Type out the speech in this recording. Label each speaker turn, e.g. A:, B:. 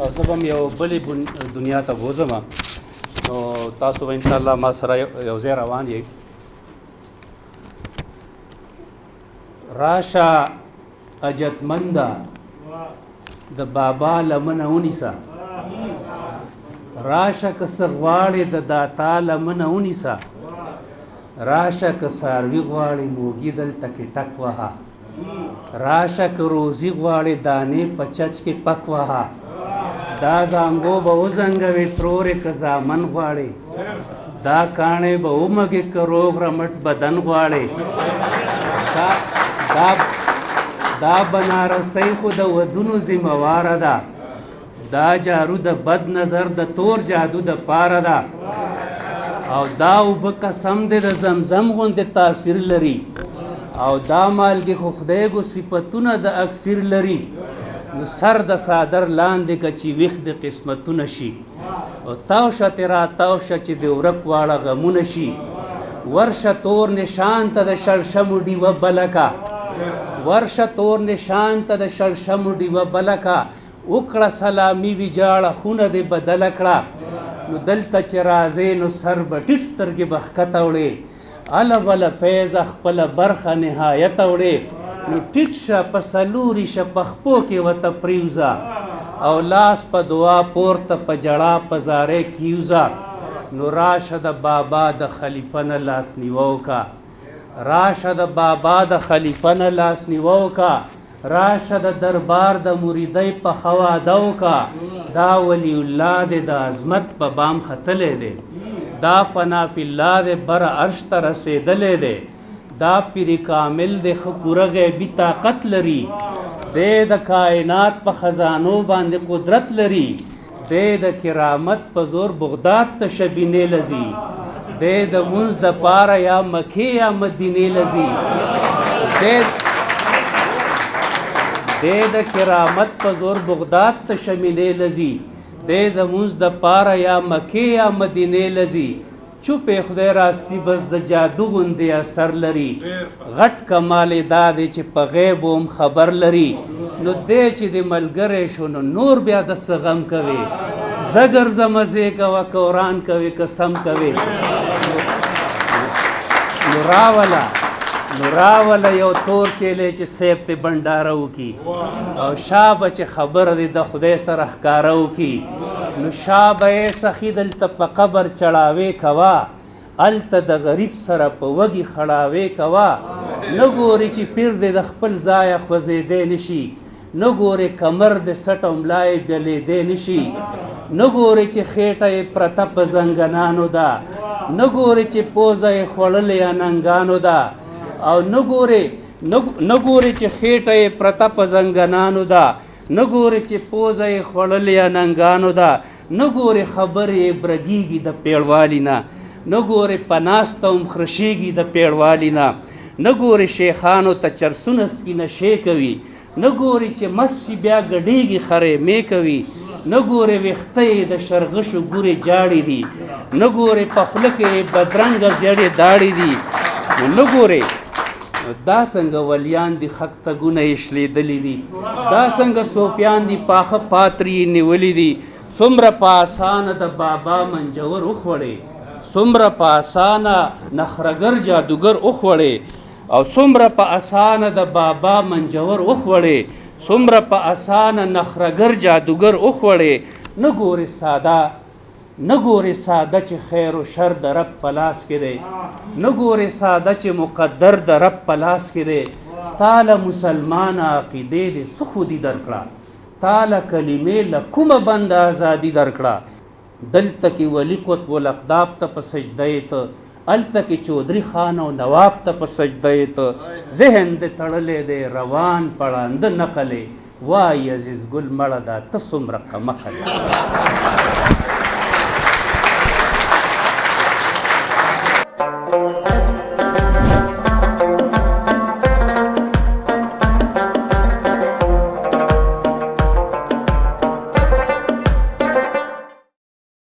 A: او زه به هم یو بلې دنیا ته بوځم نو تاسو به انشاءالله ما سره یو ځای روان یې. راشه اجتمنده د بابا لمنه ونیسه، راشه که څه غواړې د داتا لمنه ونیسه، راشه که څاروي غواړې موږي دلته کې ټک وهه، راشه که روزي غواړې دانې په چچ کې پک وهه، دا زانګو به وزنګوې ترورې که زامن غواړې، دا کاڼې به ومږې که روغ رمټ بدن غواړې، دا بنارسۍ خو د ودونو ذمهواره ده، دا جارو د بد نظر د تور جادو د پاره ده، او دا اوبه قسم دی د زمزم غوندې تاثیر لري، او دا مالګې خو خدای ګو صفتونه د اکثر لري، نو سر د صادر لاندې که چې ویښ د قسمتونه شي، او تاوشه تې را تاوشه چې د ورک واړه غمونه شي، ورشه تور نشان ته د شړشمو ډیوه بله کا، ورشه تور نشان ته د شړشمو ډیوه بله کا، وکړه سلامي ویجاړه خونه دې بدله کړه، نو دلته چې راځې نو سر به ټیټ سترګې به ښکته وړې، اله بله فیضه خپله برخه نهایته وړې، نو ټیټ شه په څلوري شه په خپو کې ورته پرېوځه، او لاس په دعا پورته په ژړا په زارۍ کېوځه، نو راشه د بابا د خلیفه نه لاس نیوه وکړه، راشه د بابا د خلیفه نه لاس نیوه وکړه، راشه د دربار د مریدۍ په ښه واده وکړه، دا ولی الله دی د عظمت په بام ختلی دی، دا فنا فی الله دی بره عرش ته رسېدلی دی، دا پیر کامل دی ښه پوره غیبي طاقت لري، دی د کائنات په خزانو باندې قدرت لري، دی د کرامت په زور بغداد ته شبینې لځي، دی د مونځ دپاره یا مکې یا مدینې لځي، دی د کرامت په زور بغداد ته شبینې لځي، دی د مونځ دپاره یا مکې یا مدینې لځي، چوپې خدای راستی بس د جادو غوندې اثر لري، غټ کمال یې دا دی چې په غیب هم خبر لري، نو دی چې د ملګری شو نو نور بیا د څه غم کوې، زه ګرځه مزې کوه که وران کوې که سم کوې، نو راوله یو تور چیلی چې سیب ته بنډاره وکړي، او شا به چې خبره دی د خدای سره ښکاره وکړي، نو شا به یې سخي دلته په قبر چړاوې کوه، هلته د غریب سره په وږي خړاوې کوه، نه ګورې چې پیر دی د خپل ځایه خوځېدی نشي، نه ګورې کمر د سټ او ملا یې بلېدی نشي، نه ګورې چې خېټه یې پرته په زنګنانو ده، نه ګورې چې پوزه یې خوړلې اننګانو ده، او نه ګورې چې خېټه یې پرته په زنګنانو ده، نه ګورې چې پوزه یې خوړلې اننګانو ده، نه ګورې خبرې یې برګېږي د پیړوالي نه، نه ګورې په ناسته هم خرشېږي د پیړوالي نه، نه ګورې شیخانو ته چرسونه سکي نشې کوي، نه ګورې چې مست شي بیا ګډېږي خریمې کوي، نه ګورې ویښته یې د شرغشو ګورې جاړې دي، نه ګورې په خوله کې یې بدرنګه زیړې داړې دي، نو نه ګورې دا څنګه ولیان دي خک تګونه یې شلېدلي دي، دا څنګه صوفیان دي پاخه پاترې یې نیولي دي، څومره په اسانه د بابا منجور وخوړې، څومره په اسانه نخرګر جادوګر وخوړې، او څومره په اسانه د بابا منجور وخوړې، څومره په اسانه نخرګر جادوګر وخوړې، نه ګورې ساده چې خیر و شر د رب په لاس کې دی، نه ګورې ساده چې مقدر د رب په لاس کې دی، تاله مسلمانه عقیدې دې څه خودي درکړه، تاله کلمې له کومه بنده ازادي درکړه، دلته کې ولی قطب الاقطاب ته په سجده یې ته، هلته کې چودري خان او نواب ته په سجده یې ته، ذهن دې تړلی دی روان پړانده نقل یې، وایي عزیز ګل مړه ده ته څومره قمقل